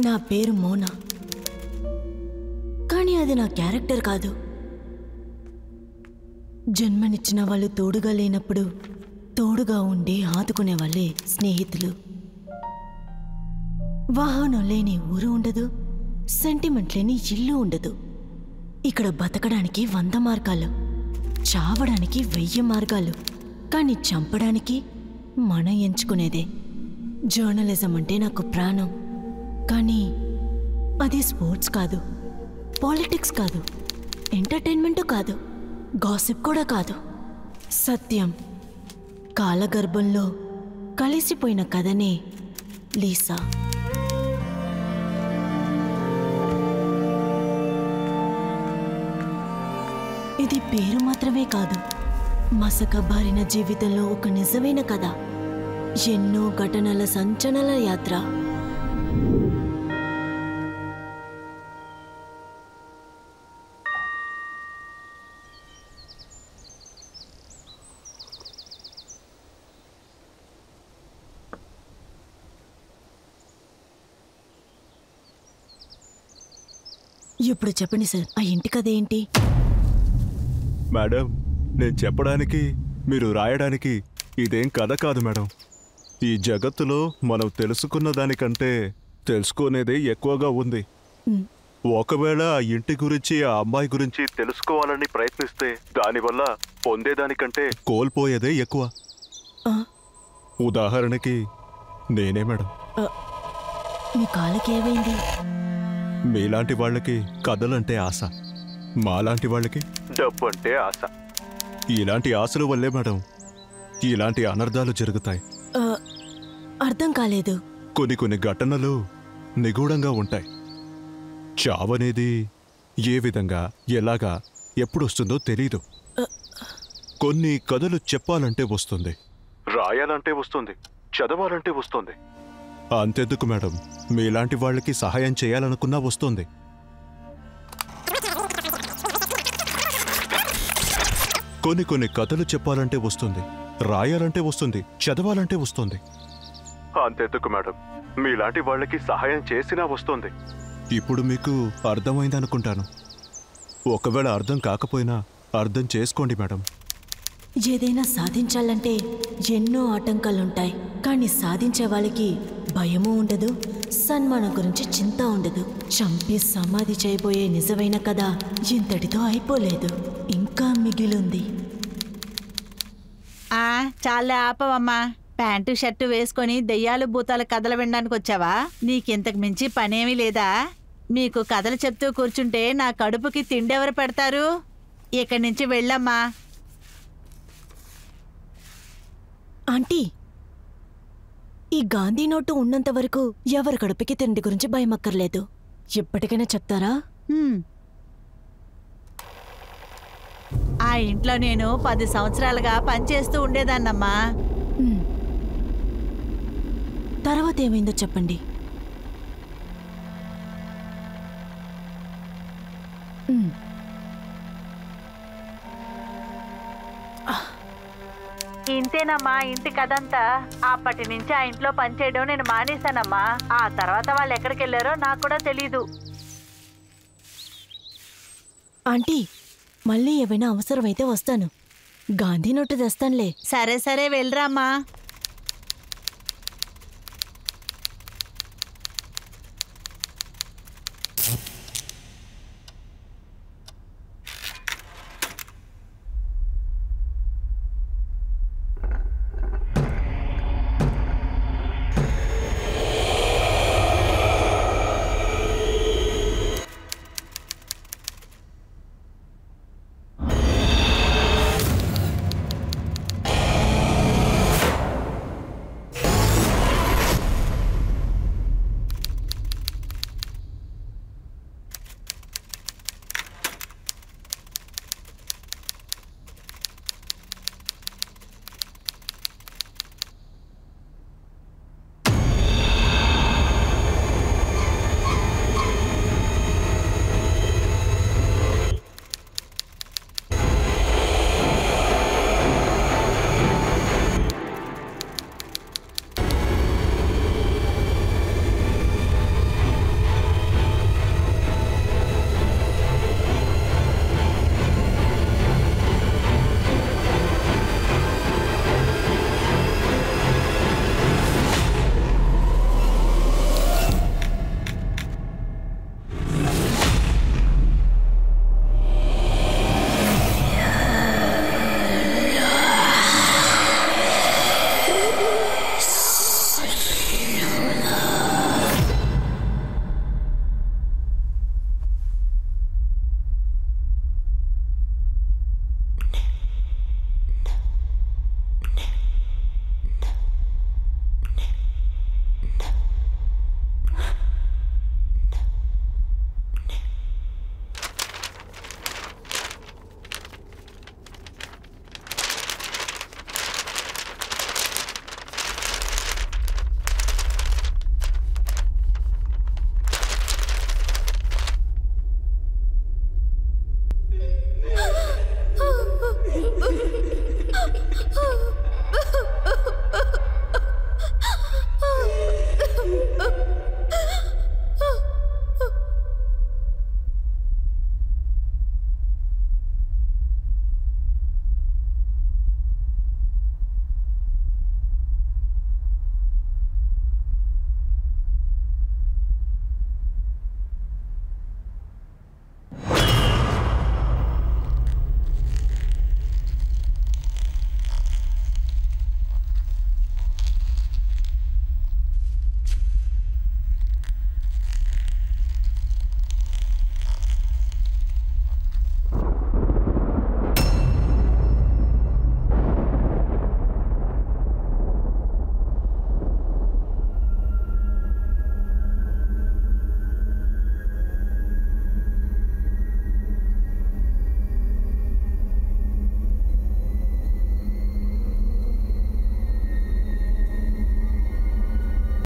నా పేరు మోనా. కానీ అది నా క్యారెక్టర్ కాదు. జన్మనిచ్చిన వాళ్ళు తోడుగా లేనప్పుడు తోడుగా ఉండి ఆదుకునే వాళ్ళే స్నేహితులు. వాహనం లేని ఊరు ఉండదు, సెంటిమెంట్ లేని ఇల్లు ఉండదు. ఇక్కడ బతకడానికి 100 మార్గాలు, చావడానికి 1000 మార్గాలు, కానీ చంపడానికి మనం ఎంచుకునేదే. జర్నలిజం అంటే నాకు ప్రాణం. కానీ అది స్పోర్ట్స్ కాదు, పాలిటిక్స్ కాదు, ఎంటర్టైన్మెంటు కాదు, గాసిప్ కూడా కాదు. సత్యం. కాలగర్భంలో కలిసిపోయిన కథనే లీసా. ఇది పేరు మాత్రమే కాదు, మసకబారిన జీవితంలో ఒక నిజమైన కథ. ఎన్నో ఘటనల సంచలన యాత్ర. ఇప్పుడు చెప్పండి సార్, ఆ ఇంటి కథ ఏంటి? మేడం, నేను చెప్పడానికి మీరు రాయడానికి ఇదేం కథ కాదు మేడం. ఈ జగత్తులో మనం తెలుసుకున్న దానికంటే తెలుసుకునేదే ఎక్కువగా ఉంది. ఒకవేళ ఆ ఇంటి గురించి, ఆ అమ్మాయి గురించి తెలుసుకోవాలని ప్రయత్నిస్తే దానివల్ల పొందేదానికంటే కోల్పోయేదే ఎక్కువ. ఉదాహరణకి నేనే మేడం. మీ కాళ్ళకి ఏమైంది? మీలాంటి వాళ్ళకి కథలంటే ఆశ, మాలాంటి వాళ్ళకి డబ్బు అంటే ఆశ. ఇలాంటి ఆశల వల్లే మేడం ఇలాంటి అనర్థాలు జరుగుతాయి. అర్థం కాలేదు. కొన్ని ఘటనలు నిగూఢంగా ఉంటాయి. చావనేది ఏ విధంగా, ఎలాగా, ఎప్పుడొస్తుందో తెలీదు. కొన్ని కథలు చెప్పాలంటే వస్తుంది, రాయాలంటే వస్తుంది, చదవాలంటే వస్తుంది. అంతెందుకు మేడం, మీలాంటి వాళ్ళకి సహాయం చేయాలనుకున్నా వస్తుంది. కొన్ని కథలు చెప్పాలంటే వస్తుంది, రాయాలంటే వస్తుంది, చదవాలంటే వస్తుంది. అంతెందుకు మేడం, మీలాంటి వాళ్ళకి సహాయం చేసినా వస్తుంది. ఇప్పుడు మీకు అర్థమైందనుకుంటాను. ఒకవేళ అర్థం కాకపోయినా అర్థం చేసుకోండి మేడం. ఏదైనా సాధించాలంటే ఎన్నో ఆటంకాలుంటాయి. కానీ సాధించే వాళ్ళకి భయమూ ఉండదు, సన్మానం గురించి చింత ఉండదు. చంపి సమాధి చేయబోయే నిజమైన కథ ఇంతటితో అయిపోలేదు, ఇంకా మిగిలింది. చాలే ఆపవమ్మా. ప్యాంటు షర్టు వేసుకొని దెయ్యాలు భూతాల కథలు వినడానికి వచ్చావా? నీకింతకు మించి పనేమీ లేదా? మీకు కథలు చెప్తూ కూర్చుంటే నా కడుపుకి తిండెవరు పెడతారు? ఇక్కడి నుంచి వెళ్ళమ్మా. ఆంటీ, ఈ గాంధీ నోటు ఉన్నంత వరకు ఎవరి కడుపుకి తిండి గురించి భయమక్కర్లేదు. ఎప్పటికైనా చెప్తారా? ఆ ఇంట్లో నేను 10 సంవత్సరాలుగా పనిచేస్తూ ఉండేదాన్నమ్మా. తర్వాత ఏమైందో చెప్పండి. ఇంతేనమ్మా ఇంటి కథంతా. అప్పటి నుంచి ఆ ఇంట్లో పనిచేయడం నేను మానేశానమ్మా. ఆ తర్వాత వాళ్ళు ఎక్కడికి వెళ్ళారో నాకు కూడా తెలీదు. ఆంటీ, మళ్ళీ ఏమైనా అవసరమైతే వస్తాను. గాంధీ నోటు తెస్తానులే. సరే వెళ్ళరామ్మా.